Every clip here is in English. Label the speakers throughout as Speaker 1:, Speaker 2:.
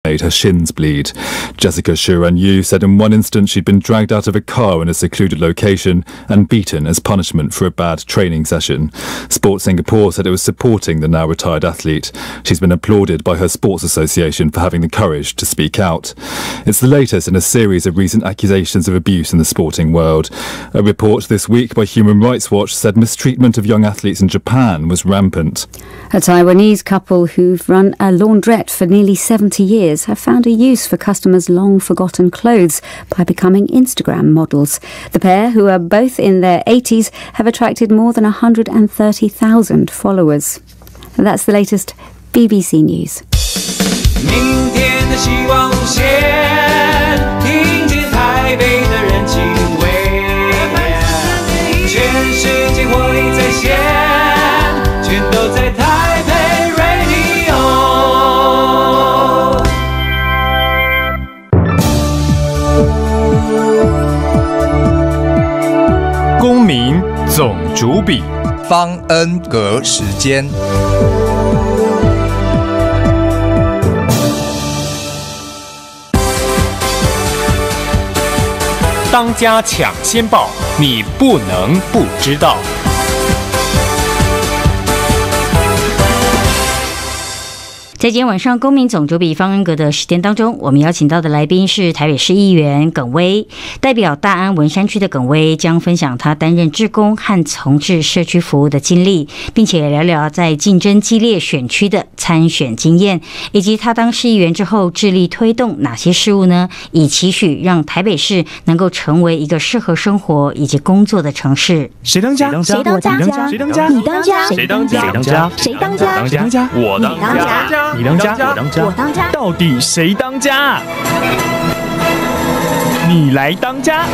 Speaker 1: made her shins bleed. Jessica Shuran-Yu said in one instance she'd been dragged out of a car in a secluded location and beaten as punishment for a bad training session. Sport Singapore said it was supporting the now retired athlete. She's been applauded by her sports association for having the courage to speak out. It's the latest in a series of recent accusations of abuse in the sporting world. A report this week by Human Rights Watch said mistreatment of young athletes in Japan was rampant.
Speaker 2: A Taiwanese couple who've run a laundrette for nearly 70 years have found a use for customers' long-forgotten clothes by becoming Instagram models. The pair, who are both in their 80s, have attracted more than 130,000 followers. And that's the latest BBC News.
Speaker 3: 明天的希望无限，听见台北的人情味，全世界火力在线，全都在台北 Radio。
Speaker 4: 公民总主笔，
Speaker 5: 方恩格时间。
Speaker 4: 当家抢先报，你不能不知道。
Speaker 6: 在今天晚上公民总主笔方恩格的时间当中，我们邀请到的来宾是台北市议员耿威。代表大安文山区的耿威将分享他担任志工和从事社区服务的经历，并且聊聊在竞争激烈选区的参选经验，以及他当市议员之后致力推动哪些事务呢？以期许让台北市能够成为一个适合生活以及工作的城市。
Speaker 4: 谁当家？
Speaker 7: 谁当家？
Speaker 4: 谁当家？
Speaker 7: 你当家？
Speaker 4: 谁当家？谁当家？
Speaker 7: 谁当家？
Speaker 4: 谁当家？我当家。你当家，我当家，到底谁当家？你来当家。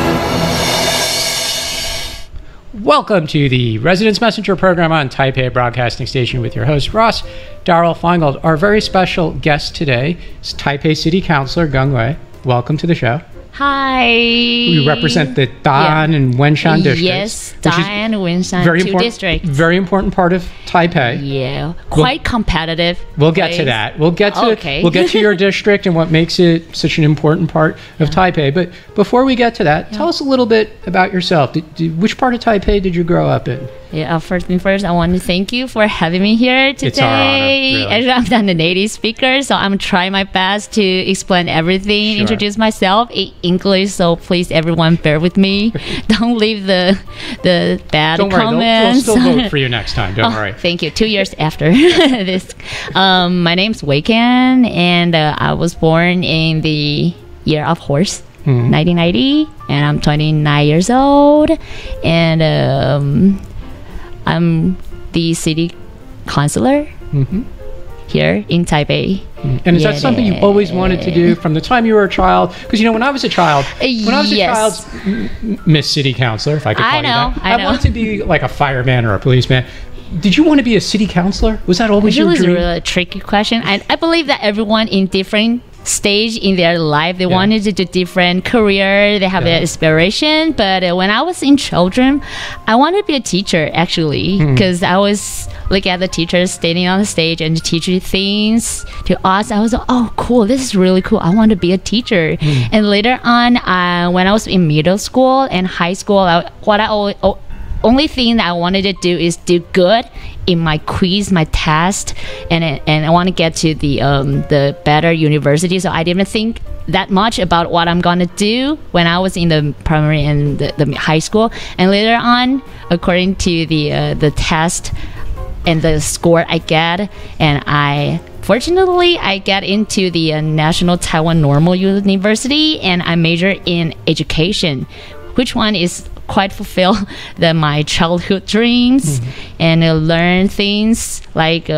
Speaker 8: Welcome to the Residence Messenger program on Taipei Broadcasting Station with your host, Ross Darrell Feingold. Our very special guest today is Taipei City Councilor Geng Wei. Welcome to the show.
Speaker 9: Hi.
Speaker 8: We represent the Dan and Wenshan districts.
Speaker 9: Yes, Dan and Wenshan two districts.
Speaker 8: Very important part of Taipei.
Speaker 9: Yeah, quite competitive.
Speaker 8: We'll get to that. We'll get to your district and what makes it such an important part of Taipei. But before we get to that, tell us a little bit about yourself. Which part of Taipei did you grow up in?
Speaker 9: Yeah, first thing first, I want to thank you for having me here today.
Speaker 8: It's our honor, really.
Speaker 9: Actually, I'm not a native speaker, so I'm trying my best to explain everything, introduce myself in English, so please, everyone, bear with me. Don't leave the bad comments.
Speaker 8: Don't worry, we'll still vote for you next time, don't worry.
Speaker 9: Thank you. 2 years after this. My name's Wei Ken, and I was born in the year of horse. 1990, and I'm 29 years old, and I'm the city councilor here in Taipei.
Speaker 8: And is that something you always wanted to do from the time you were a child? Because, you know, when I was a child, Miss City Councilor, if I could call you that, I wanted to be like a fireman or a policeman. Did you want to be a city councilor? Was that always your dream?
Speaker 9: It was a really tricky question. I believe that everyone in different stage in their life, they wanted to do different career, they have their inspiration. But when I was in children, I wanted to be a teacher, actually, because I was looking at the teachers standing on the stage and teaching things to us. I was like, oh, cool, this is really cool, I want to be a teacher. And later on, when I was in middle school and high school, only thing that I wanted to do is do good in my quiz, my test, and I want to get to the better university. So I didn't think that much about what I'm gonna do when I was in the primary and the high school. And later on, according to the test and the score I get, and fortunately I get into the National Taiwan Normal University, and I major in education, which one is quite fulfill my childhood dreams, and learn things like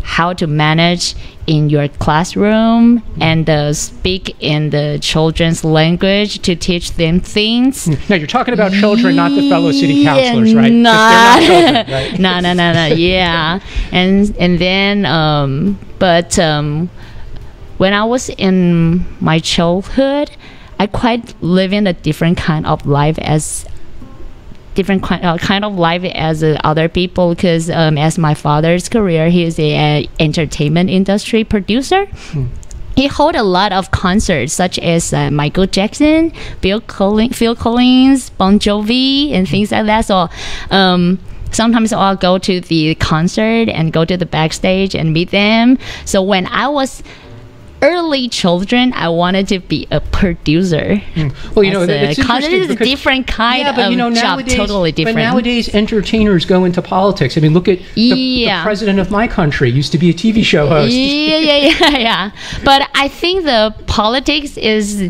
Speaker 9: how to manage in your classroom and speak in the children's language to teach them things.
Speaker 8: Now you're talking about children, not the fellow city councilors, right?
Speaker 9: No,
Speaker 8: not children, right?
Speaker 9: No. Yeah, and then but when I was in my childhood, I quite live in a different kind of life as other people, because as my father's career, he is a entertainment industry producer, he hold a lot of concerts such as Michael Jackson, Phil Collins, Bon Jovi, and things like that. So sometimes I'll go to the concert and go to the backstage and meet them. So when I was early children, I wanted to be a producer.
Speaker 8: Well, it's interesting
Speaker 9: because a different kind of job, totally different.
Speaker 8: But nowadays, entertainers go into politics. I mean, look at the president of my country used to be a TV show host.
Speaker 9: Yeah. But I think the politics is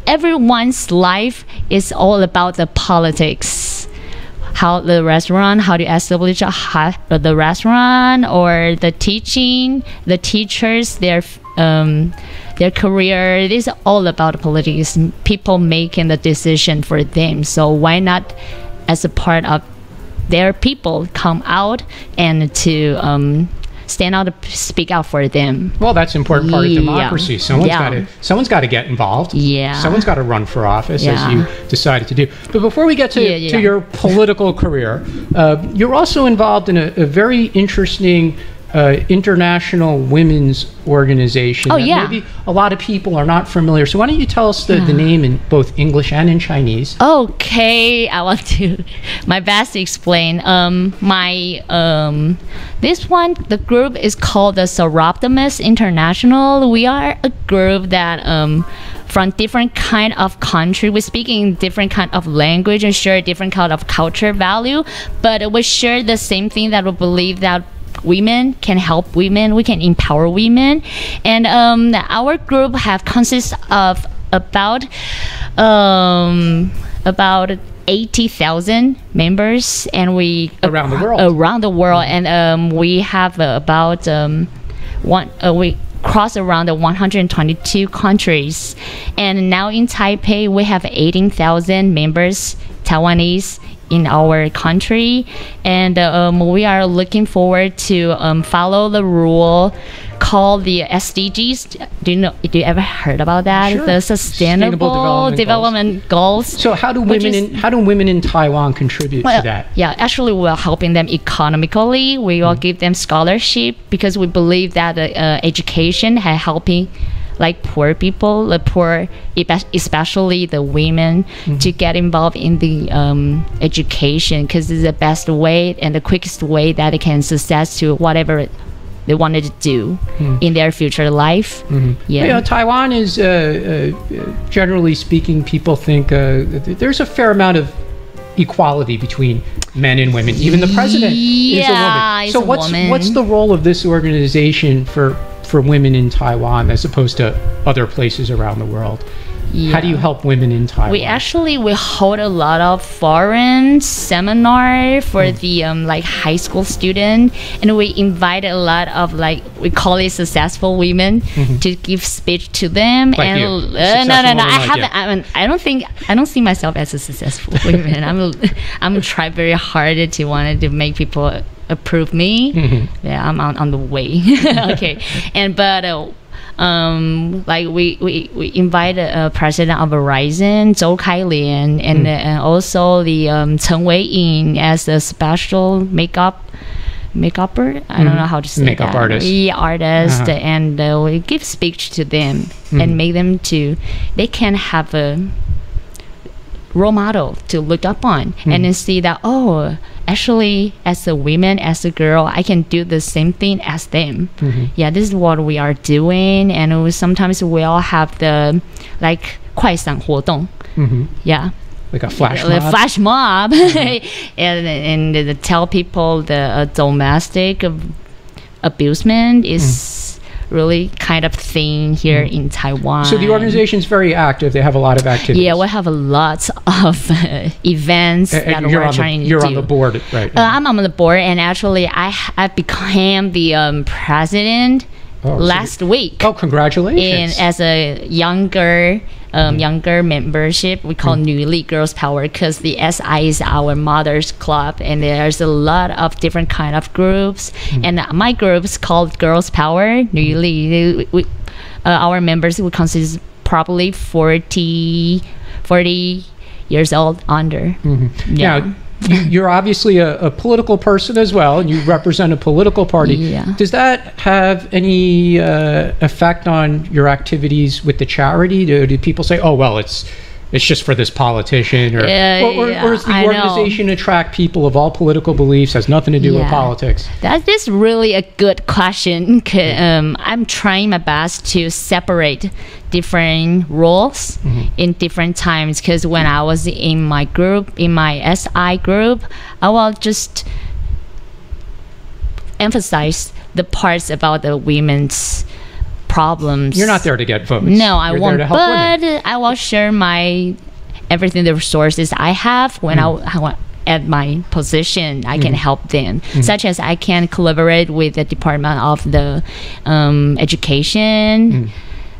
Speaker 9: everyone's life is all about the politics. How the restaurant, how to establish the restaurant, or the teaching, the teachers, their career. It is all about politics. People making the decision for them. So why not, as a part of their people, come out and to stand out, speak out for them.
Speaker 8: Well, that's an important part of democracy. Someone's got to get involved. Someone's got to run for office, as you decided to do. But before we get to your political career, you're also involved in a very interesting international women's organization that maybe a lot of people are not familiar. So why don't you tell us the name in both English and in Chinese?
Speaker 9: Okay, I want to my best to explain. This one, the group is called the Seroptimus International. We are a group that from different kind of country. We speak in different kind of language and share different kind of culture value, but we share the same thing, that we believe that women can help women, we can empower women. And our group consists of about 80,000 members, and we
Speaker 8: around the world,
Speaker 9: and we have about we cross around 122 countries, and now in Taipei we have 18,000 members, Taiwanese, in our country, and we are looking forward to follow the rule called the SDGs. Do you ever heard about that?
Speaker 8: Sure.
Speaker 9: The Sustainable Development Goals.
Speaker 8: So how do women in Taiwan contribute to that?
Speaker 9: Yeah, actually we're helping them economically. We will give them scholarship, because we believe that education has helping like poor people, especially the women, to get involved in the education, because it's the best way and the quickest way that they can success to whatever they wanted to do in their future life.
Speaker 8: Taiwan is generally speaking, people think there's a fair amount of equality between men and women. Even the president is a woman. So what's the role of this organization for women in Taiwan as opposed to other places around the world? How do you help women in Taiwan?
Speaker 9: We hold a lot of foreign seminar for the like high school student, and we invite a lot of, like, we call it successful women to give speech to them.
Speaker 8: Like
Speaker 9: and
Speaker 8: you.
Speaker 9: I don't see myself as a successful woman. I'm trying very hard to wanted to make people approve me. I'm on the way. Okay, like we invited president of Verizon, Zhou Kailian, and also the Chen Wei-yin as a special makeuper. I don't know how to say
Speaker 8: makeup
Speaker 9: that.
Speaker 8: Artist.
Speaker 9: Artist, and we give speech to them and make them they can have a role model to look up on, and then see that, actually, as a woman, as a girl, I can do the same thing as them. This is what we are doing, and sometimes we all have the like 快闪活动.
Speaker 8: Like a flash mob.
Speaker 9: Flash mob. and tell people the domestic abusement is really kind of thing here in Taiwan.
Speaker 8: So the organization's very active. They have a lot of activities.
Speaker 9: Yeah, we have a lot of events that we're trying to do.
Speaker 8: You're on the board right now.
Speaker 9: I'm on the board, and actually I became the president last week.
Speaker 8: Oh, congratulations.
Speaker 9: And as a younger membership, we call 女力 Girls Power, because the SI is our mother's club, and there's a lot of different kind of groups, and my group is called Girls Power. 女力, our members would consist probably 40 years old under.
Speaker 8: Now, you're obviously a political person as well, and you represent a political party.
Speaker 9: Yeah.
Speaker 8: Does that have any effect on your activities with the charity? Do people say, "Oh, well, it's just for this politician," or does the organization attract people of all political beliefs? Has nothing to do with politics.
Speaker 9: That is really a good question. I'm trying my best to separate different roles in different times, because when I was in my group, in my SI group, I will just emphasize the parts about the women's problems.
Speaker 8: You're not there to get votes.
Speaker 9: No, I
Speaker 8: You're
Speaker 9: won't.
Speaker 8: there to help
Speaker 9: But
Speaker 8: women.
Speaker 9: I will share everything, the resources I have when I at my position, I can help them. Such as I can collaborate with the Department of the Education,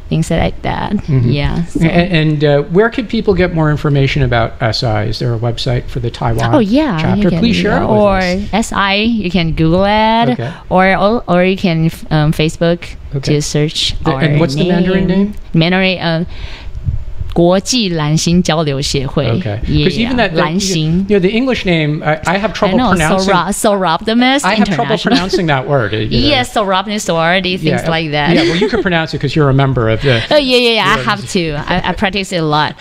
Speaker 9: things like that. Yeah. So.
Speaker 8: And where can people get more information about SI? Is there a website for the Taiwan chapter? Please share it with us.
Speaker 9: SI, you can Google it, or you can Facebook to search our
Speaker 8: And what's the Mandarin name?
Speaker 9: Mandarin 国际蓝星交流协会.
Speaker 8: Okay. Because even that,
Speaker 9: 蓝星.
Speaker 8: The English name, I have trouble pronouncing.
Speaker 9: So Optimist.
Speaker 8: I have trouble pronouncing that word.
Speaker 9: Yes, so Optimist things like that.
Speaker 8: Yeah, well, you can pronounce it because you're a member of the.
Speaker 9: Oh yeah. I have to. I practice it a lot.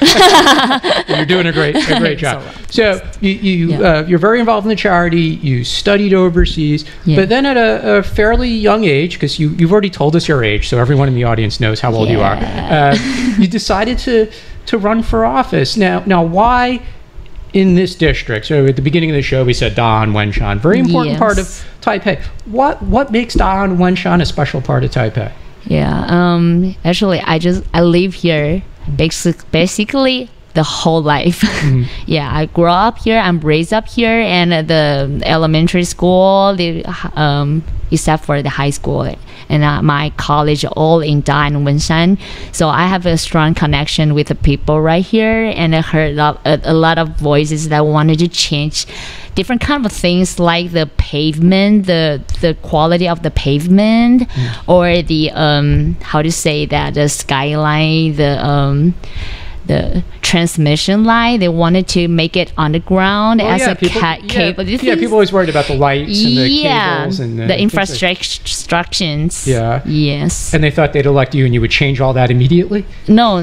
Speaker 8: You're doing a great job. So you're very involved in the charity. You studied overseas, but then at a fairly young age, because you've already told us your age, so everyone in the audience knows how old you are. You decided to run for office. Now, why in this district? So at the beginning of the show, we said Da'an Wenshan, very important part of Taipei. What makes Da'an Wenshan a special part of Taipei?
Speaker 9: Yeah, actually, I live here basically the whole life. Yeah, I grew up here, I'm raised up here, and the elementary school, except for the high school, and my college, all in Da'an Wenshan. So I have a strong connection with the people right here, and I heard a lot of voices that wanted to change different kind of things, like the pavement, the quality of the pavement, or the how to say that, the skyline, the transmission line. They wanted to make it underground cable.
Speaker 8: People always worried about the lights and the cables and
Speaker 9: the infrastructures.
Speaker 8: Yeah.
Speaker 9: Yes.
Speaker 8: And they thought they'd elect you and you would change all that immediately?
Speaker 9: No.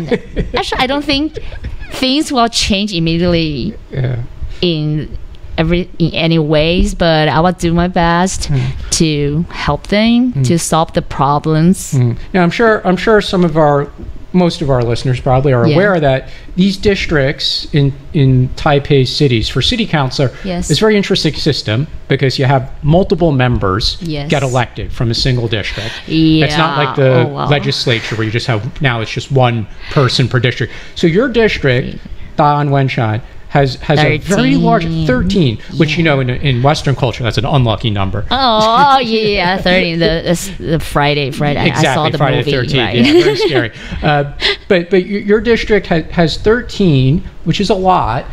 Speaker 9: Actually, I don't think things will change immediately in any ways, but I will do my best to help them to solve the problems.
Speaker 8: Now, I'm sure most of our listeners probably are aware that these districts in Taipei cities for city councilor is a very interesting system, because you have multiple members get elected from a single district. It's not like the legislature where you just have, now it's just one person per district. So your district, Da'an Wenshan, has a very large 13, which in Western culture that's an unlucky number.
Speaker 9: 13. The Friday.
Speaker 8: Exactly,
Speaker 9: I saw the
Speaker 8: Friday
Speaker 9: movie.
Speaker 8: the 13th.
Speaker 9: Right.
Speaker 8: Yeah, very scary. But your district has 13, which is a lot.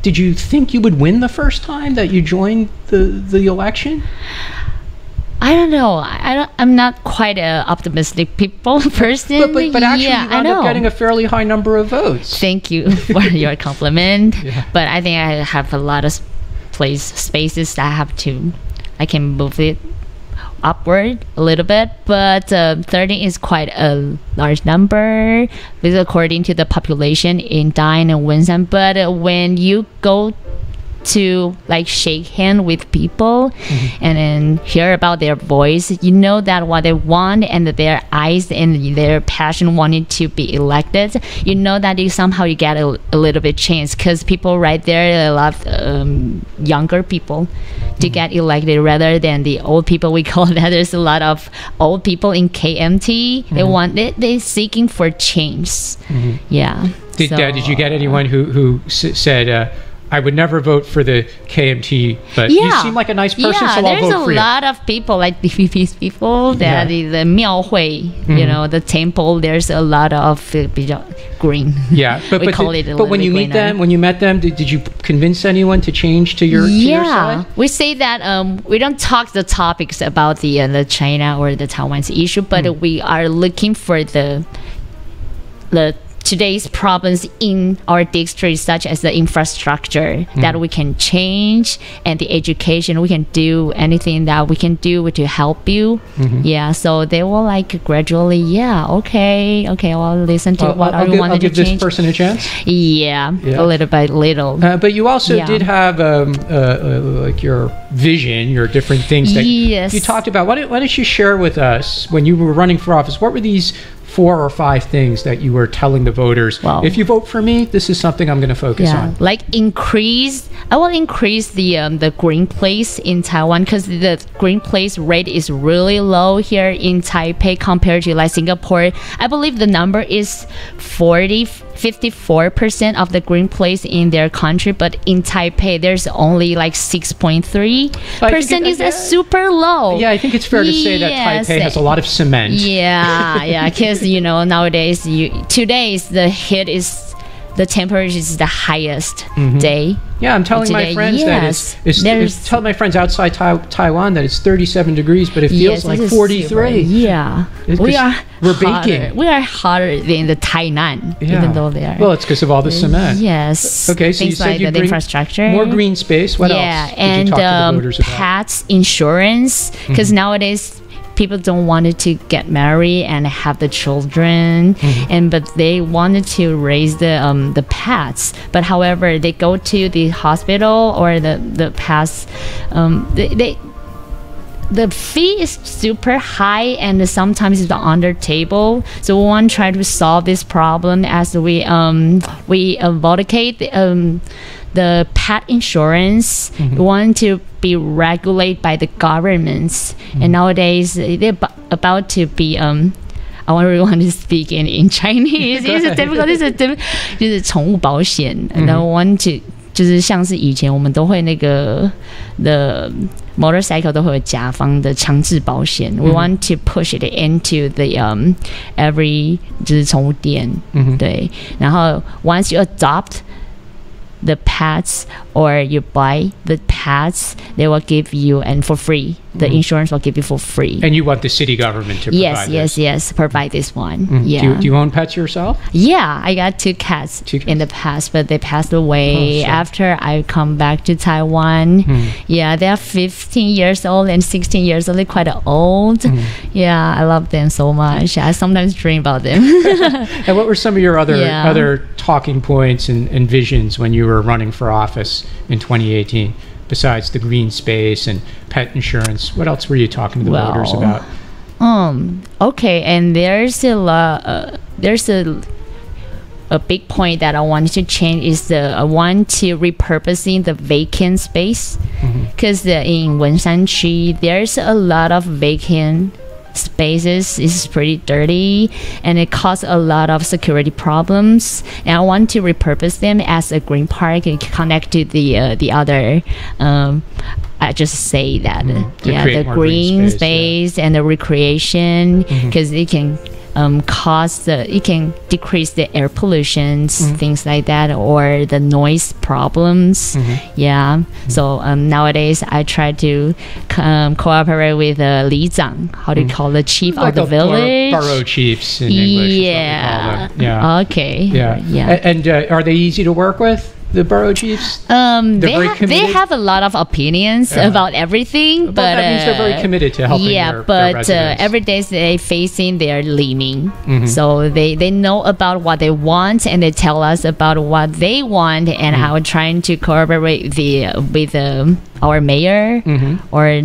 Speaker 8: Did you think you would win the first time that you joined the election?
Speaker 9: I don't know. I'm not quite an optimistic person.
Speaker 8: But actually, you wound up getting a fairly high number of votes.
Speaker 9: Thank you for your compliment. But I think I have a lot of spaces that I can move it upward a little bit. But 30 is quite a large number, according to the population in Da'an and Wenshan. But when you go to shake hand with people and then hear about their voice, that what they want and their eyes and their passion wanted to be elected, that somehow you get a little bit chance, because people right there, a lot of younger people to get elected rather than the old people. We call that. There's a lot of old people in KMT. They're seeking for change.
Speaker 8: Did you get anyone who said, I would never vote for the KMT, but you seem like a nice person, so I'll vote for you.
Speaker 9: There's a lot of people, like DPP's people, that the Miaohui, the temple, there's a lot of green.
Speaker 8: Yeah, but
Speaker 9: we call it
Speaker 8: but when you met them, did you convince anyone to change to your side?
Speaker 9: We say that we don't talk the topics about the China or the Taiwan's issue, but we are looking for to today's problems in our district, such as the infrastructure that we can change, and the education, we can do anything that we can do to help you. Yeah, so they will like gradually, okay, I'll listen to what you wanted to change.
Speaker 8: I'll give this person a chance.
Speaker 9: Yeah, a little by little.
Speaker 8: But you also did have like your vision, your different things that you talked about. Why don't you share with us, when you were running for office, what were these 4 or 5 things that you were telling the voters? Well, if you vote for me, this is something I'm going to focus on.
Speaker 9: Like I will increase the green place in Taiwan, because the green place rate is really low here in Taipei compared to like Singapore. I believe the number is 54% of the green place in their country, but in Taipei there's only like 6.3%. Is super low.
Speaker 8: Yeah, I think it's fair to say that Taipei has a lot of cement.
Speaker 9: Yeah, because nowadays today is the temperature is the highest day.
Speaker 8: Yeah, I'm telling my friends that tell my friends outside Taiwan that it's 37 degrees, but it feels like 43.
Speaker 9: Yeah,
Speaker 8: we're baking.
Speaker 9: We are hotter than the Tainan, even though they are.
Speaker 8: Well, it's because of all the cement.
Speaker 9: Yes.
Speaker 8: Okay, so
Speaker 9: things
Speaker 8: you said
Speaker 9: like
Speaker 8: you
Speaker 9: the infrastructure,
Speaker 8: more green space. What else did you talk to the voters about?
Speaker 9: pets insurance, because nowadays people don't want to get married and have the children, but they wanted to raise the pets. But however, they go to the hospital or the pets, the fee is super high, and sometimes it's under table. So we want to try to solve this problem as we advocate the pet insurance. We want to be regulated by the governments, and nowadays they're about to be I want to speak in Chinese. It's difficult. 就是宠物保险，然后 want to 就是像是以前我们都会那个的 motorcycle 都会有甲方的强制保险。We want to push it into the every 就是宠物店，对。然后 once you adopt the pets or you buy the pets, they will give you, and for free, the insurance will give you for free.
Speaker 8: And you want the city government to provide this?
Speaker 9: Yes, provide this one.
Speaker 8: Do you own pets yourself?
Speaker 9: Yeah, I got 2 cats in the past, but they passed away after I come back to Taiwan. Yeah, they are 15 years old and 16 years old. They're quite old. Yeah, I love them so much. I sometimes dream about them.
Speaker 8: And what were some of your other talking points and visions when you were running for office in 2018, besides the green space and pet insurance? What else were you talking to the voters about?
Speaker 9: Okay, and there's a big point that I wanted to change is I want to repurposing the vacant space, because in Wenshan-Chi there's a lot of vacant spaces. Is pretty dirty and it causes a lot of security problems, and I want to repurpose them as a green park and connect to the other I just say that the green space and the recreation, because it can it can decrease the air pollutions, things like that, or the noise problems. So nowadays I try to cooperate with Li Zhang, how do you call the chief of the village?
Speaker 8: Borough chiefs in English. And are they easy to work with, the borough chiefs?
Speaker 9: They have a lot of opinions about everything, but
Speaker 8: that means they're very committed to helping their residents.
Speaker 9: Every day they facing their leaning, so they know about what they want and they tell us about what they want, and how we're trying to cooperate with our mayor or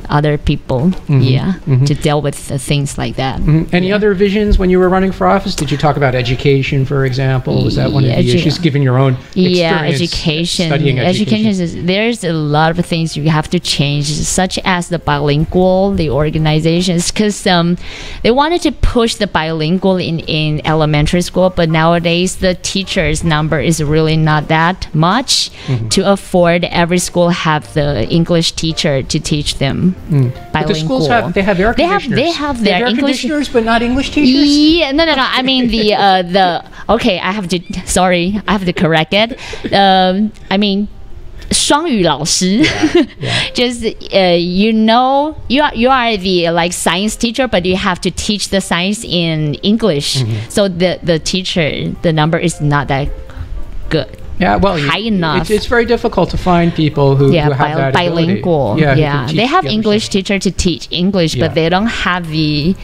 Speaker 9: other people to deal with things like that.
Speaker 8: Any other visions when you were running for office? Did you talk about education, for example? Was that one of the issues, given your own experience?
Speaker 9: Studying education. There's a lot of things you have to change, such as the bilingual, the organizations, because they wanted to push the bilingual in elementary school, but nowadays the teachers number is really not that much to afford every school have the English teacher to teach them bilingual.
Speaker 8: But the schools have air conditioners.
Speaker 9: They have their
Speaker 8: air
Speaker 9: English
Speaker 8: conditioners, but not English teachers.
Speaker 9: Yeah, no. I mean okay. I have to correct it. I mean, 双语老师 just you are the like science teacher, but you have to teach the science in English. So the teacher, the number is not that good.
Speaker 8: Yeah, well,
Speaker 9: high enough.
Speaker 8: It's very difficult to find people who have that
Speaker 9: bilingual.
Speaker 8: ability.
Speaker 9: They have English teacher to teach English, but they don't have the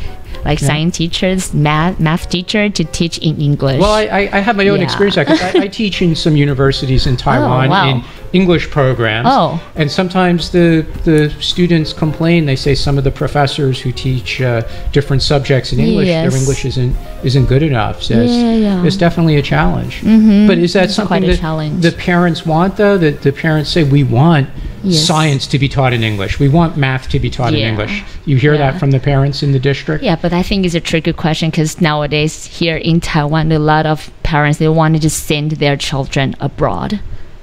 Speaker 9: like science teachers, math teacher to teach in English.
Speaker 8: Well, I have my own experience because I teach in some universities in Taiwan in English programs. And sometimes the students complain. They say some of the professors who teach different subjects in English, their English isn't good enough. So it's definitely a challenge. But is that something that the parents want, though? That the parents say, we want science to be taught in English. We want math to be taught in English. You hear that from the parents in the district?
Speaker 9: Yeah, but I think it's a tricky question because nowadays here in Taiwan, a lot of parents, they wanted to send their children abroad.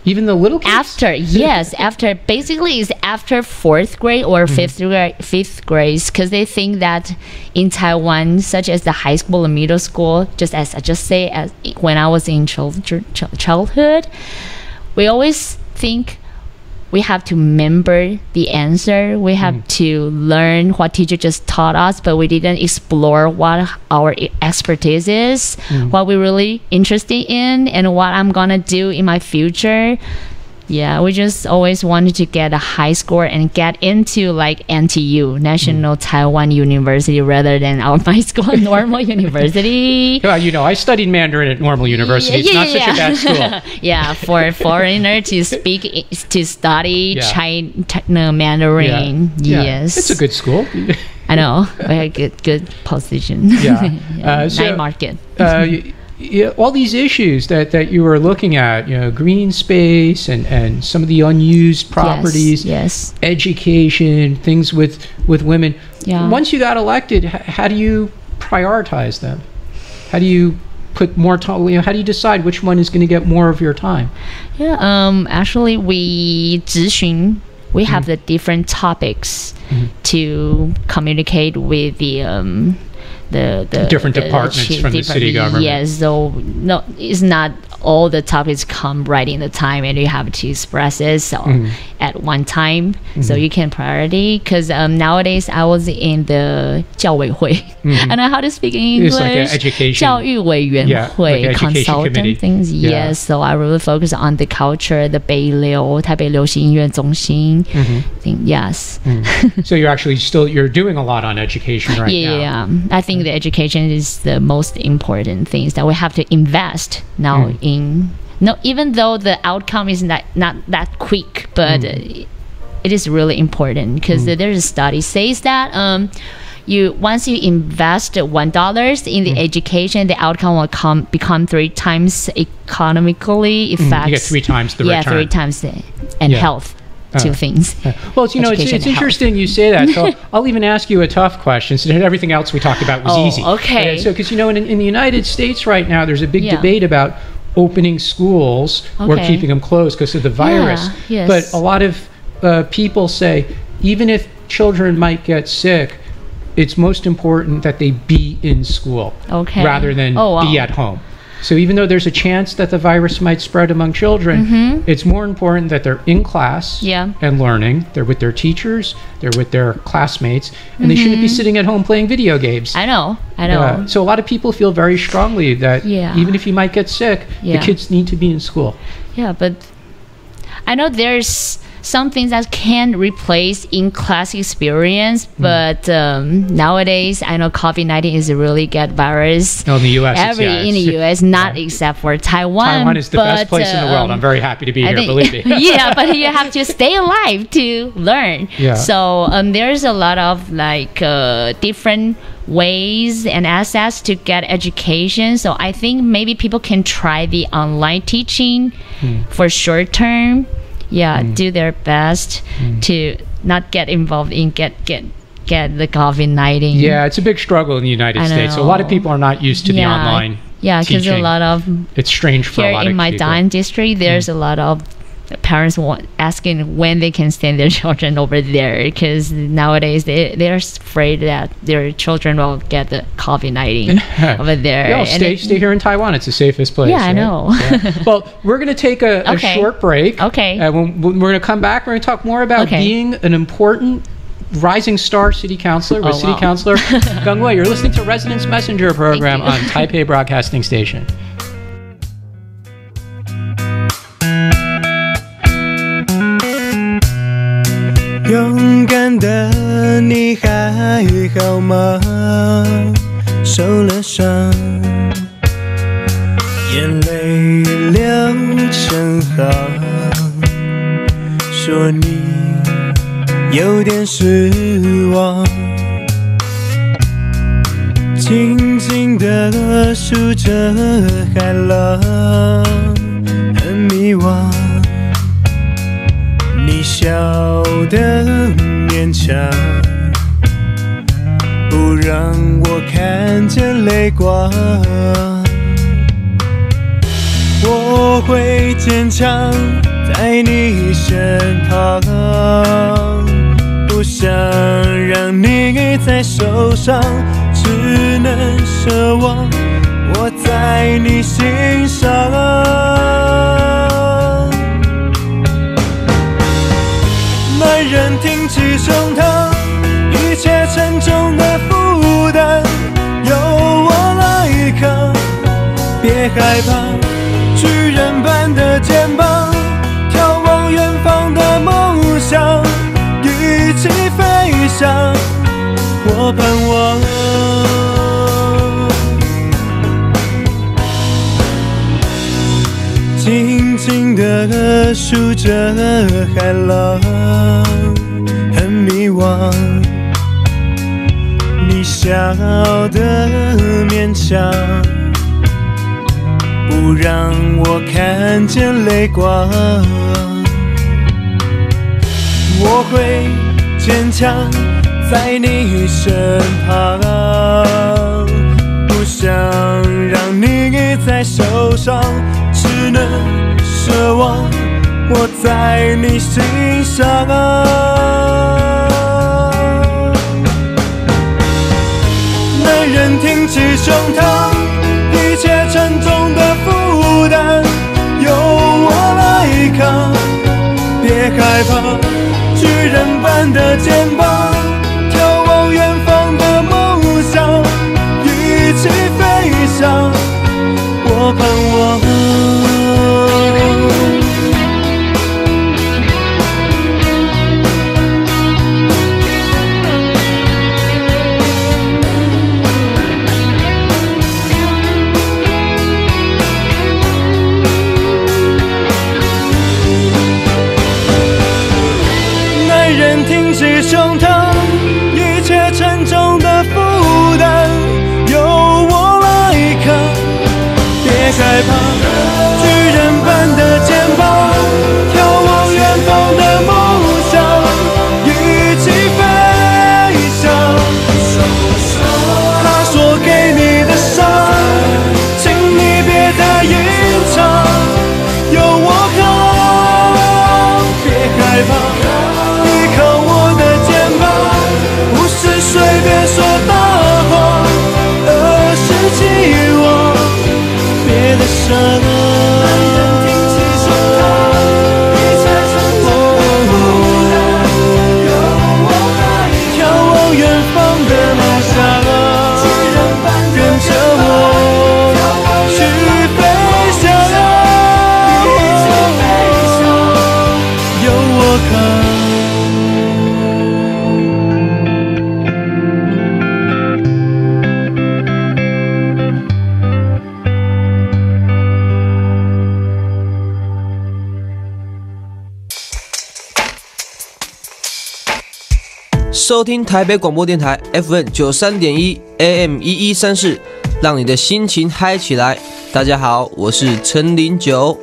Speaker 8: Even the little kids?
Speaker 9: After basically it's after 4th grade or 5th grade, because they think that in Taiwan, such as the high school and middle school, just as I just say, as when I was in childhood, we always think we have to remember the answer. We have to learn what teacher just taught us, but we didn't explore what our expertise is, what we're really interested in, and what I'm gonna do in my future. Yeah, we just always wanted to get a high score and get into like NTU, National Taiwan University, rather than my school, normal university.
Speaker 8: Well, I studied Mandarin at normal university. It's not such a bad school.
Speaker 9: For a foreigner to study China Mandarin. Yes.
Speaker 8: It's a good school.
Speaker 9: I know. We had good position. Night market.
Speaker 8: All these issues that you were looking at, green space and some of the unused properties, education, things with women. Once you got elected, how do you prioritize them? How do you put more time? How do you decide which one is going to get more of your time?
Speaker 9: Actually, we have the different topics to communicate with the
Speaker 8: different departments from the city government.
Speaker 9: Yes, so no, it's not all the topics come right in the time, and you have to express it at one time, so you can priority. Because nowadays I was in the 教委会. I don't know how to speak in English.
Speaker 8: It's like an education.
Speaker 9: 教育委员会 consultant things. Yes, so I really focus on the culture, the 北流台北流行音乐中心thing. Yes.
Speaker 8: So you're actually you're doing a lot on education right now.
Speaker 9: Yeah, I think the education is the most important things that we have to invest now in. No, even though the outcome is not that quick, but it is really important because there's a study says that once you invest $1 in the education, the outcome will become 3 times economically effective.
Speaker 8: You get 3 times the return. 3 times
Speaker 9: and health. 2 things.
Speaker 8: Well, it's interesting you say that. So I'll even ask you a tough question. So everything else we talked about was easy.
Speaker 9: Okay.
Speaker 8: So because in the United States right now, there's a big debate about opening schools or keeping them closed because of the virus. But a lot of people say even if children might get sick, it's most important that they be in school rather than be at home. So even though there's a chance that the virus might spread among children, it's more important that they're in class and learning. They're with their teachers, they're with their classmates, and they shouldn't be sitting at home playing video games.
Speaker 9: I know.
Speaker 8: So a lot of people feel very strongly that even if you might get sick, the kids need to be in school.
Speaker 9: Yeah, but I know there's some things that can replace in-class experience, but nowadays I know COVID-19 is a really good virus.
Speaker 8: No, in the U.S.
Speaker 9: In the U.S., not except for Taiwan.
Speaker 8: Taiwan is the best place in the world. I'm very happy to be here, believe me.
Speaker 9: But you have to stay alive to learn. So there's a lot of different ways and access to get education. So I think maybe people can try the online teaching for short term. Do their best to not get involved in get the COVID-19.
Speaker 8: Yeah, it's a big struggle in the United States. So a lot of people are not used to the online
Speaker 9: because a lot of
Speaker 8: it's strange for a lot of people.
Speaker 9: Here in my Dine district, there's a lot of parents asking when they can send their children over there, because nowadays they're afraid that their children will get the COVID-19 over there.
Speaker 8: No, stay here in Taiwan. It's the safest place.
Speaker 9: Yeah,
Speaker 8: right?
Speaker 9: I know.
Speaker 8: Yeah. Well, we're going to take a short break.
Speaker 9: Okay.
Speaker 8: And when we're going to come back, we're going to talk more about being an important rising star city councilor with City Councilor Gang Wei. You're listening to Residents Messenger program on Taipei Broadcasting Station.
Speaker 3: "勇敢的你还好吗？受了伤，眼泪流成行，说你有点失望，静静地数着海浪，很迷惘。你笑得勉强，不让我看见泪光。我会坚强在你身旁，不想让你再受伤，只能奢望我在你心上。男人挺起胸膛，一切沉重的负担由我来扛，别害怕，巨人般的肩膀，眺望远方的梦想，一起飞翔。我盼望静静地数着海浪，很迷惘。你笑得勉强，不让我看见泪光。我会坚强在你身旁，不想让你再受伤，只能奢望我在你心上。男人挺起胸膛，一切沉重的负担由我来扛，别害怕，巨人般的肩膀，眺望远方的梦想，一起飞翔。我盼望挺起胸膛，一切沉重的负担由我来扛，别害怕，巨人般的肩膀，眺望远方的梦想，一起飞翔。他说给你的伤，请你别太隐藏，有我扛，别害怕，随便说大话，而是期望，别的伤。
Speaker 7: 收听台北广播电台 FM 93.1 AM 1134，让你的心情嗨起来。大家好，我是陈09。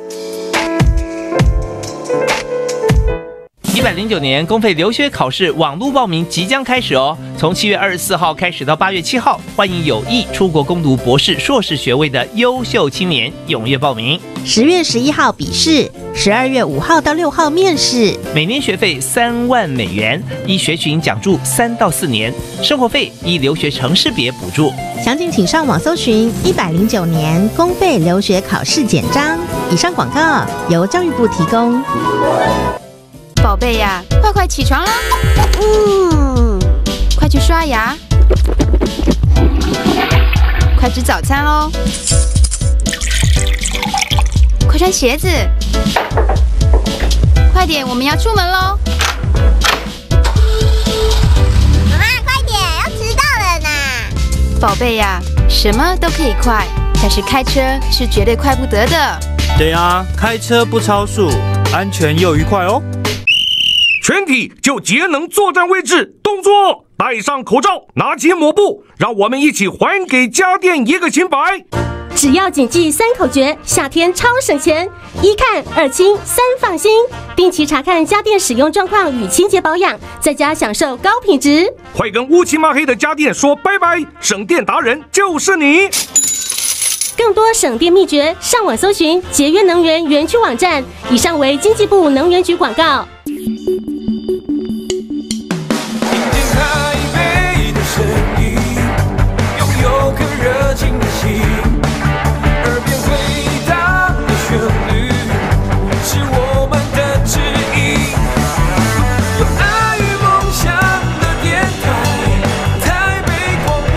Speaker 10: 109年公费留学考试网络报名即将开始哦，从7月24号开始到8月7号，欢迎有意出国攻读博士、硕士学位的优秀青年踊跃报名。
Speaker 11: 10月11号笔试，12月5号到6号面试，
Speaker 10: 每年学费3万美元，依学群奖助3到4年，生活费依留学城市别补助。
Speaker 11: 详情请上网搜寻109年公费留学考试简章。以上广告由教育部提供。
Speaker 12: 宝贝呀，快起床啦！快去刷牙，快吃早餐喽！快穿鞋子，快点，我们要出门喽！
Speaker 13: 妈妈，快点，要迟到了呢！
Speaker 12: 宝贝呀，什么都可以快，但是开车是绝对快不得的。
Speaker 14: 对啊，开车不超速，安全又愉快哦。
Speaker 15: 全体就节能作战位置，动作，戴上口罩，拿起抹布，让我们一起还给家电一个清白。
Speaker 16: 只要谨记3口诀，夏天超省钱：1看2清3放心。定期查看家电使用状况与清洁保养，在家享受高品质。
Speaker 15: 快跟乌漆嘛黑的家电说拜拜，省电达人就是你。
Speaker 16: 更多省电秘诀，上网搜寻节约能源园区网站。以上为经济部能源局广告。
Speaker 3: 声音，拥有颗热情的心，耳边回荡的旋律，是我们的指引。有爱与梦想的电台，台北广播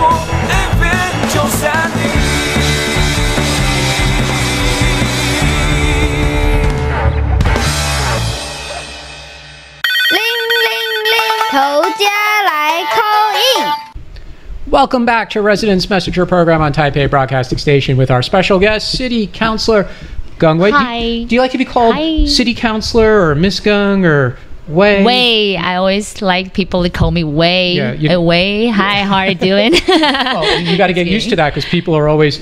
Speaker 3: FM 930。
Speaker 13: 头家来call in。Welcome
Speaker 8: back to Residence Messenger Program on Taipei Broadcasting Station with our special guest, City Councilor Gung Wei.
Speaker 9: Hi.
Speaker 8: Do you like to be called City Councilor or Miss Gung or Wei?
Speaker 9: Wei. I always like people to call me Wei.
Speaker 8: Yeah,
Speaker 9: Wei. Hi, how are you doing?
Speaker 8: Well, you got to get used to that because people are always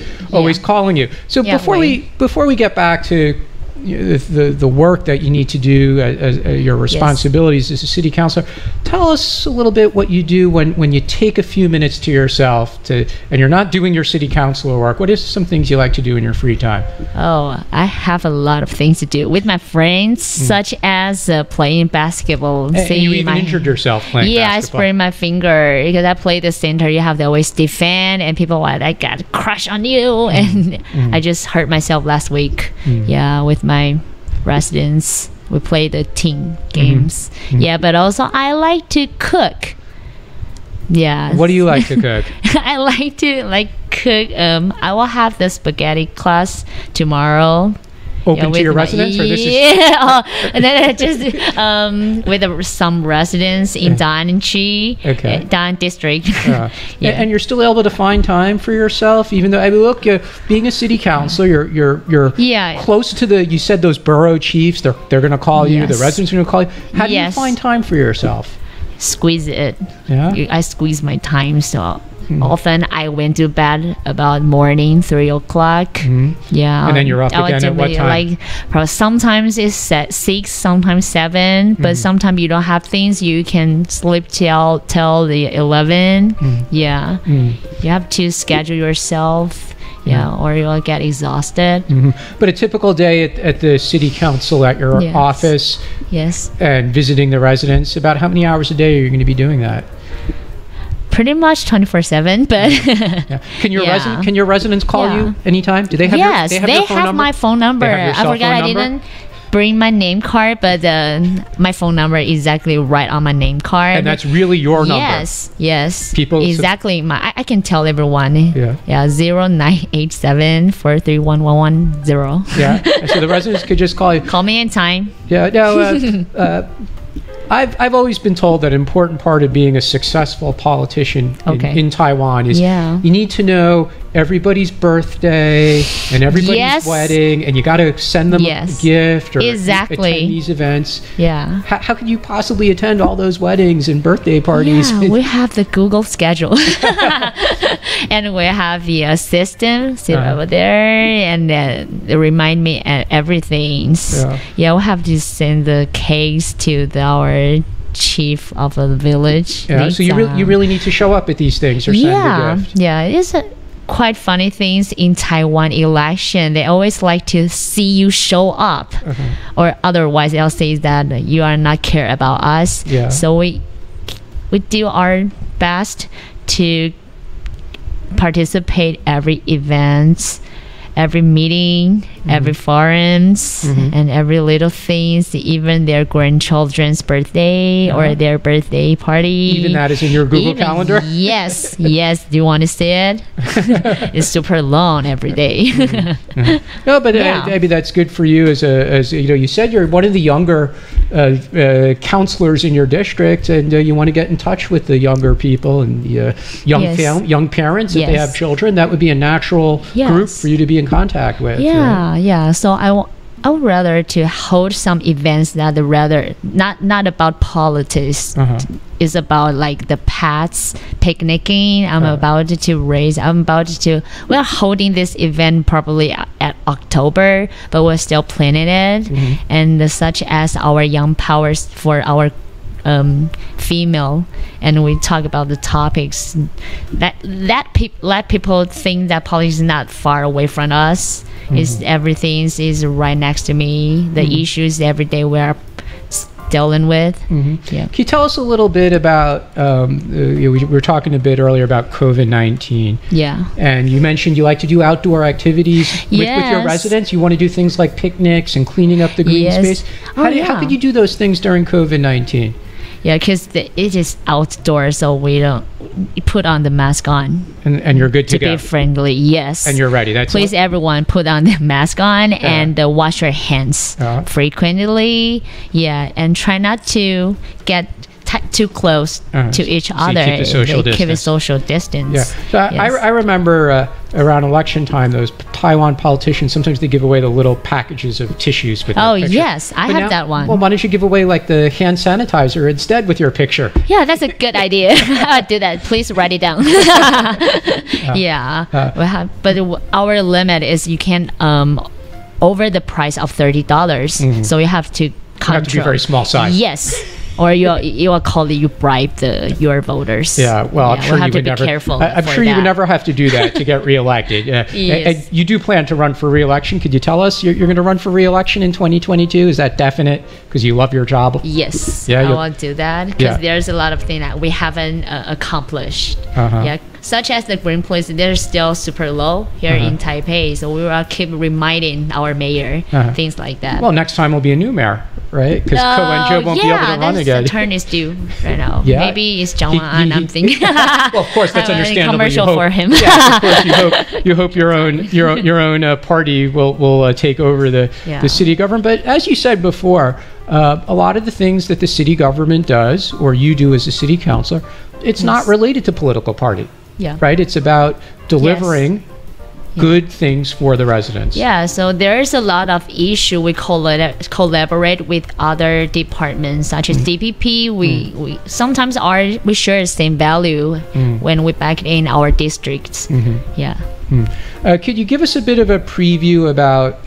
Speaker 8: calling you. So before we get back to the work that you need to do as your responsibilities as a city councilor, tell us a little bit what you do when you take a few minutes to yourself and you're not doing your city councilor work. What is some things you like to do in your free time?
Speaker 9: Oh, I have a lot of things to do with my friends, such as playing basketball.
Speaker 8: And you even injured yourself playing basketball.
Speaker 9: I sprained my finger because I play the center. You have to always defend, and people like, I got a crush on you, and I just hurt myself last week. With my residents, we play the team games. But also I like to cook.
Speaker 8: What do you like to cook?
Speaker 9: I like to cook. I will have the spaghetti class tomorrow.
Speaker 8: Open to your residents? Or this is
Speaker 9: and then just with some residents in Dan-chi, Dan district.
Speaker 8: And you're still able to find time for yourself, even though, I mean, look, being a city councilor, you're close to you said those borough chiefs, they're going to call you, the residents are going to call you. How do you find time for yourself?
Speaker 9: Squeeze it. I squeeze my time, so
Speaker 8: Often
Speaker 9: I went to bed about morning 3 o'clock. Yeah.
Speaker 8: And then you're up again at what time?
Speaker 9: Like, sometimes it's at 6, sometimes 7. But sometimes you don't have things. You can sleep till the 11. Yeah. You have to schedule yourself. Yeah, or you'll get exhausted.
Speaker 8: But a typical day at the city council at your office, and visiting the residents, about how many hours a day are you going to be doing that?
Speaker 9: Pretty much 24/7, but
Speaker 8: can your residents call you anytime? Do they have
Speaker 9: yes,
Speaker 8: your,
Speaker 9: they
Speaker 8: your phone
Speaker 9: have
Speaker 8: number?
Speaker 9: my phone number.
Speaker 8: I
Speaker 9: forgot I didn't bring my name card, but my phone number is exactly right on my name card.
Speaker 8: And that's really your number.
Speaker 9: Yes.
Speaker 8: People
Speaker 9: exactly. I can tell everyone. 0987 431
Speaker 8: Yeah. So the residents could just call you.
Speaker 9: Call me anytime.
Speaker 8: Yeah. No. I've always been told that an important part of being a successful politician in Taiwan is you need to know everybody's birthday and everybody's wedding, and you got to send them a gift or attend these events.
Speaker 9: Yeah.
Speaker 8: How could you possibly attend all those weddings and birthday parties?
Speaker 9: Yeah, we have the Google schedule. And we have the assistant sit over there and they remind me everything. Yeah, we have to send the cakes to our chief of the village.
Speaker 8: Yeah, so you really need to show up at these things or send a gift.
Speaker 9: Yeah, it's quite funny things in Taiwan election. They always like to see you show up, or otherwise they'll say that you are not care about us.
Speaker 8: Yeah.
Speaker 9: So we do our best to participate every event, every meeting, every forums, and every little things, even their grandchildren's birthday or their birthday party.
Speaker 8: Even that is in your Google Calendar?
Speaker 9: Yes. Do you want to see it? It's super long every day.
Speaker 8: No, but maybe that's good for you as you said you're one of the younger counselors in your district, and you want to get in touch with the younger people and young parents if they have children. That would be a natural group for you to be in contact with.
Speaker 9: Yeah. So I would rather to hold some events that are rather not about politics. It's about like the pets picnicking. We're holding this event probably at October, but we're still planning it. And such as our young powers for our female, and we talk about the topics that let people think that politics is not far away from us. Is everything is right next to me. The issues every day we are dealing with.
Speaker 8: Can you tell us a little bit about we were talking a bit earlier about COVID-19. And you mentioned you like to do outdoor activities with your residents. You want to do things like picnics and cleaning up the green space. How could you do those things during COVID-19?
Speaker 9: Yeah, because it is outdoors, so we don't put on the mask on.
Speaker 8: And you're good to go.
Speaker 9: Be friendly, yes.
Speaker 8: And you're ready.
Speaker 9: Please, everyone, put on the mask on and wash your hands frequently. Yeah, and try not to get too close to each other.
Speaker 8: Keep a social distance. Yeah. So I remember around election time, those Taiwan politicians, sometimes they give away the little packages of tissues with their picture.
Speaker 9: Yes, I have that one.
Speaker 8: Well, why don't you give away like the hand sanitizer instead with your picture?
Speaker 9: Yeah, that's a good idea. I'll do that. Please write it down. But our limit is you can over the price of $30. So you have to control.
Speaker 8: You have to be very small size.
Speaker 9: Yes. Or your colleague, you bribe your voters.
Speaker 8: Yeah, well, I'm sure
Speaker 9: we'll
Speaker 8: you would never. I'm sure you would never have to do that to get reelected. And you do plan to run for reelection. Could you tell us you're going to run for reelection in 2022? Is that definite? Because you love your job.
Speaker 9: Yes, I will do that because there's a lot of things that we haven't accomplished. Such as the green policy, they're still super low here in Taipei. So we will keep reminding our mayor things like that.
Speaker 8: Well, next time will be a new mayor, right? Because Ko Wen-jo won't be able to run again.
Speaker 9: The turn is due right now. Maybe it's Zhang Wan. I'm thinking.
Speaker 8: Well, of course, that's understandable.
Speaker 9: Commercial for him.
Speaker 8: Of course, you hope your own party will take over the city government. But as you said before, a lot of the things that the city government does, or you do as a city councilor, it's not related to political party. Right? It's about delivering good things for the residents.
Speaker 9: Yeah, so there's a lot of issue. We collaborate with other departments such as DPP. We sometimes we share the same value when we back in our districts.
Speaker 8: Could you give us a bit of a preview about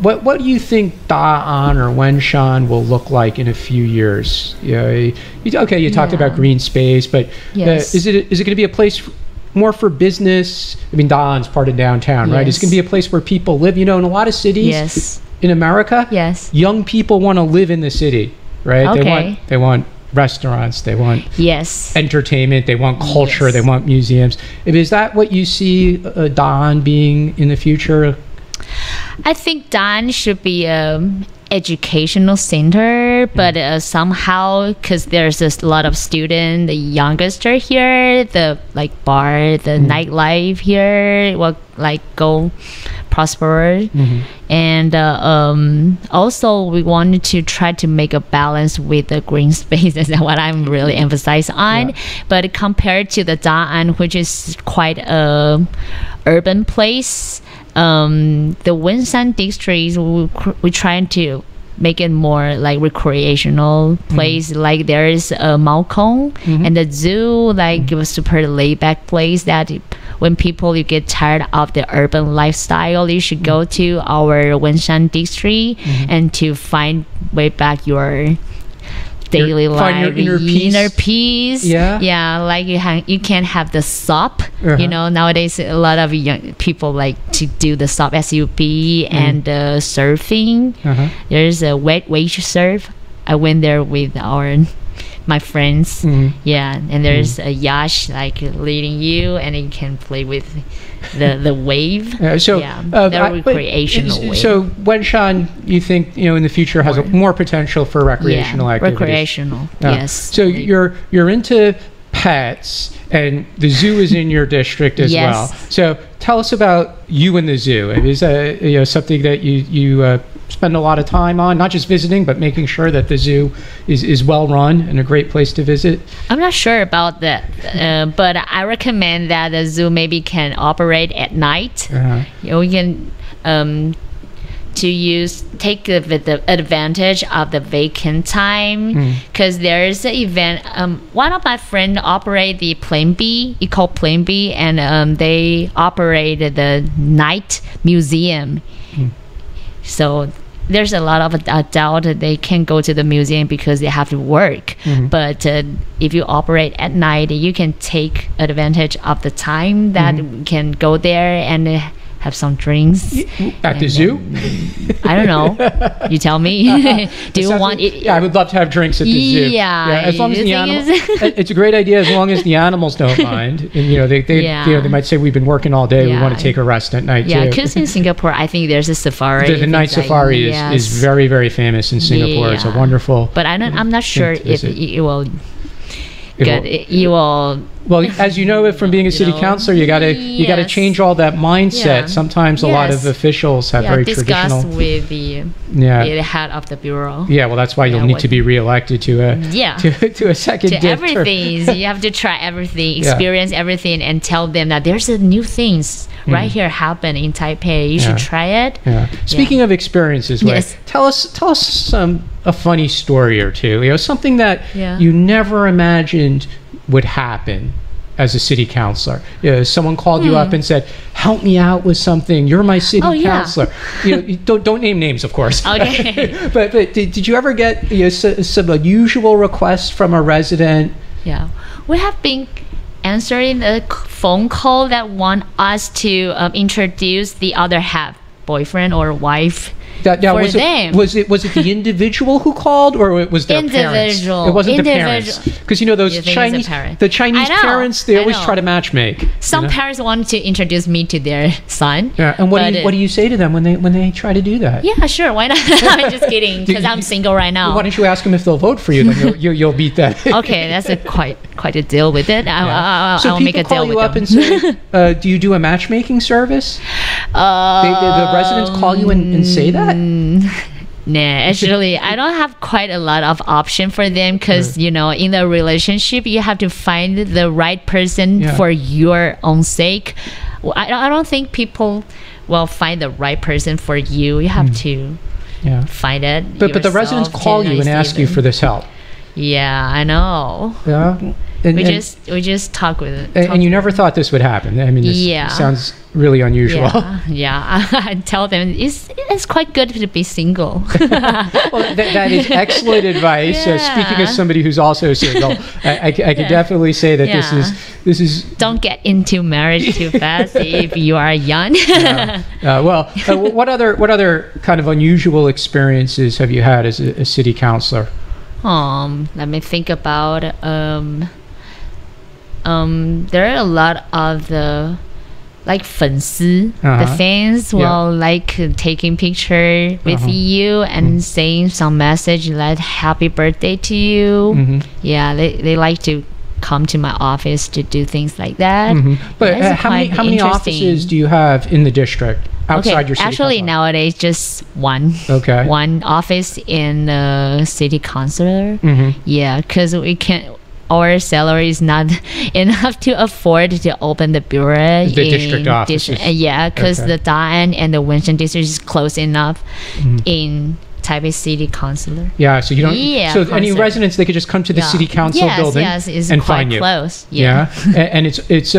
Speaker 8: what do you think Da'an or Wenshan will look like in a few years? You talked about green space, but is it going to be a place more for business? I mean, Da'an's part of downtown, right? It's going to be a place where people live. In a lot of cities in America, young people want to live in the city, right? They want restaurants, they want entertainment, they want culture, they want museums. Is that what you see Da'an being in the future?
Speaker 9: I think Da'an should be educational center, but somehow because there's a lot of students, the youngest are here, the bar, the nightlife here will go prosper. And also we wanted to try to make a balance with the green space. That's what I'm really emphasizing on. But compared to the Da'an, which is quite a urban place, the Wenshan district, we're trying to make it more like recreational place. Like there is a Maokong and the zoo, like a super laid back place that when you get tired of the urban lifestyle, you should go to our Wenshan district and to find way back your daily life,
Speaker 8: your inner peace.
Speaker 9: Yeah, like you can't have the SUP. You know, nowadays a lot of young people like to do the SUP, SUP, and surfing. There's a wave surf. I went there with my friends. And there's a yacht like leading you, and you can play with the wave. They're recreational wave.
Speaker 8: So Wenshan, you think in the future has more potential for recreational activities?
Speaker 9: Recreational, yes.
Speaker 8: So you're into pets, and the zoo is in your district as well. So tell us about you and the zoo. Is that something that you spend a lot of time on, not just visiting, but making sure that the zoo is well run and a great place to visit?
Speaker 9: I'm not sure about that, but I recommend that the zoo maybe can operate at night. We can take the advantage of the vacant time, because there's an event. One of my friends operate the Plan B. It's called Plan B, and they operate the night museum. So there's a lot of adults they can't go to the museum because they have to work. But if you operate at night, you can take advantage of the time that we can go there and have some drinks
Speaker 8: at the zoo.
Speaker 9: I don't know. You tell me. Do you want it?
Speaker 8: Yeah, I would love to have drinks at the zoo.
Speaker 9: Yeah,
Speaker 8: as long as the animals. It's a great idea as long as the animals don't mind. And they might say we've been working all day. We want to take a rest at night too.
Speaker 9: Because in Singapore, I think there's a safari.
Speaker 8: The night safari is very, very famous in Singapore. It's a wonderful.
Speaker 9: But I'm not sure if it will.
Speaker 8: Well, as you know, from being a city councilor, you gotta change all that mindset. Sometimes a lot of officials have very traditional.
Speaker 9: Discuss with the head of the bureau.
Speaker 8: Yeah, well, that's why you'll need to be reelected to a second
Speaker 9: to everything. You have to try everything, experience everything, and tell them that there's a new things right here happen in Taipei. You should try it.
Speaker 8: Speaking of experiences, tell us a funny story or two. Something that you never imagined would happen as a city councilor. Someone called you up and said, help me out with something, you're my city councilor. Don't name names, of course.
Speaker 9: Okay.
Speaker 8: but did you ever get some unusual requests from a resident?
Speaker 9: We have been answering a phone call that want us to introduce the other half, boyfriend or wife. Was it the individual who called, or it was their parents? It wasn't the parents, because those Chinese parents, they always try to matchmake. Some parents want to introduce me to their son.
Speaker 8: And what do you say to them when they try to do that?
Speaker 9: Yeah, sure, why not? I'm just kidding, because I'm single right now.
Speaker 8: Why don't you ask them if they'll vote for you? Then you'll beat that.
Speaker 9: Okay, that's quite a deal with it. I'll make a deal with them. So people call you up and
Speaker 8: say, do you do a matchmaking service? The residents call you and say that?
Speaker 9: Nah, actually, I don't have quite a lot of option for them, because in a relationship you have to find the right person for your own sake. I don't think people will find the right person for you. You have to find it.
Speaker 8: But the residents call you and ask you for this help.
Speaker 9: Yeah, I know.
Speaker 8: Yeah.
Speaker 9: We just talk with it.
Speaker 8: And you never thought this would happen. I mean, this sounds really unusual.
Speaker 9: I tell them it's quite good to be single.
Speaker 8: Well, that is excellent advice. Speaking as somebody who's also single, I can definitely say that this is.
Speaker 9: Don't get into marriage too fast if you are young.
Speaker 8: What other kind of unusual experiences have you had as a city councilor?
Speaker 9: Let me think about there are a lot of the粉丝, the fans will like taking picture with you and saying some message like happy birthday to you. They like to come to my office to do things like that.
Speaker 8: But how many offices do you have in the district? outside your city
Speaker 9: Actually,
Speaker 8: council?
Speaker 9: nowadays, just one.
Speaker 8: Okay.
Speaker 9: One office in the city councilor.
Speaker 8: Mm-hmm.
Speaker 9: Yeah, because we can't. Our salary is not enough to afford to open the bureau.
Speaker 8: The district office.
Speaker 9: Yeah, because the Da'an and the Winston district is close enough in Taipei City Councilor.
Speaker 8: Yeah, so you don't.
Speaker 9: Yeah,
Speaker 8: so any residents, they could just come to the city council building
Speaker 9: it's
Speaker 8: and
Speaker 9: quite
Speaker 8: find you.
Speaker 9: Close.
Speaker 8: Yeah, and it's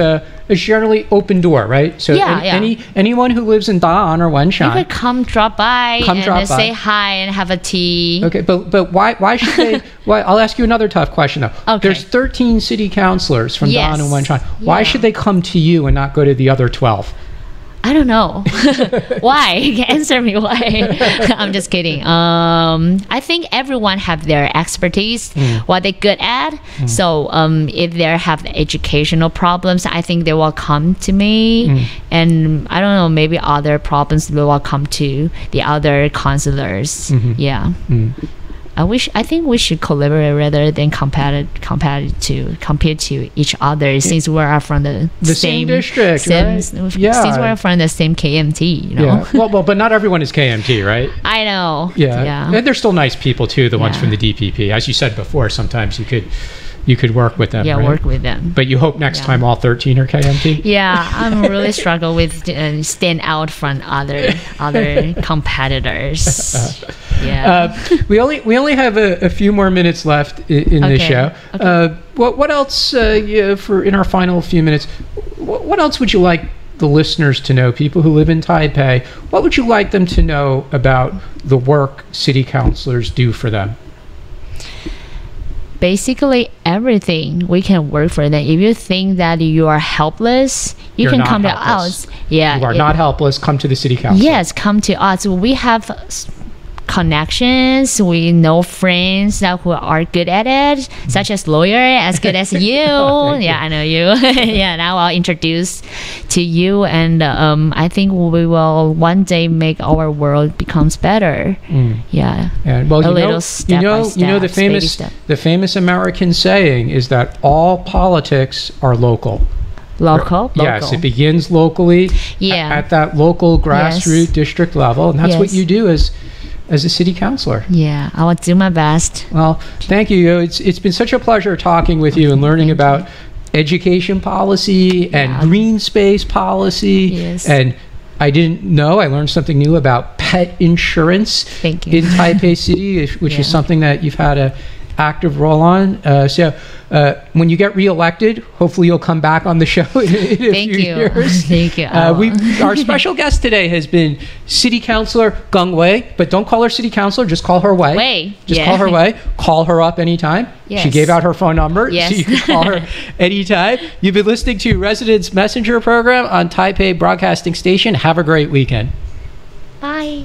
Speaker 8: generally open door, right? So anyone who lives in Da'an or Wenshan,
Speaker 9: you could come drop by say hi and have a tea.
Speaker 8: Okay, but why should they? Why? I'll ask you another tough question though.
Speaker 9: Okay.
Speaker 8: There's 13 city councilors from Da'an and Wenshan. Why should they come to you and not go to the other 12?
Speaker 9: I don't know. Why? Answer me why. I'm just kidding. I think everyone have their expertise, what they're good at. So if they have educational problems, I think they will come to me. And I don't know, maybe other problems they will come to the other counselors. Yeah. I think we should collaborate rather than compare to each other, since we are from the same district. Since we're from the same KMT, you know.
Speaker 8: Yeah. Well, but not everyone is KMT, right?
Speaker 9: I know.
Speaker 8: Yeah. And they're still nice people too. The ones from the DPP, as you said before, sometimes you could work with them.
Speaker 9: Yeah,
Speaker 8: right?
Speaker 9: Work with them.
Speaker 8: But you hope next time all 13 are KMT?
Speaker 9: Yeah, I'm really struggle with stand out from other competitors.
Speaker 8: We only have a few more minutes left in this show. Okay. What else for in our final few minutes? What else would you like the listeners to know? People who live in Taipei, what would you like them to know about the work city councilors do for them?
Speaker 9: Basically everything we can work for them. If you think that you are helpless, you can come to us. Yeah,
Speaker 8: you are not helpless. Come to the city council.
Speaker 9: Yes, come to us. We have connections. We know friends who are good at it, such as lawyer, as good as you. I know you. Now I'll introduce to you, and I think we will one day make our world becomes better. Well,
Speaker 8: you know the famous American saying is that all politics are local.
Speaker 9: Local?
Speaker 8: Yes, it begins locally at that local grassroots district level, and that's what you do as a city councilor.
Speaker 9: Yeah, I will do my best.
Speaker 8: Well, thank you. It's been such a pleasure talking with you and learning about education policy and green space policy.
Speaker 9: Yes.
Speaker 8: And I didn't know, I learned something new about pet insurance in Taipei City, which is something that you've had a active role on. So when you get reelected, hopefully you'll come back on the show in a few years.
Speaker 9: Thank you.
Speaker 8: Our special guest today has been City Councilor Gung Wei, but don't call her City Councilor, just call her Wei. Call her Wei. Call her up anytime.
Speaker 9: Yes.
Speaker 8: She gave out her phone number, so you can call her anytime. You've been listening to Residents Messenger program on Taipei Broadcasting Station. Have a great weekend.
Speaker 9: Bye.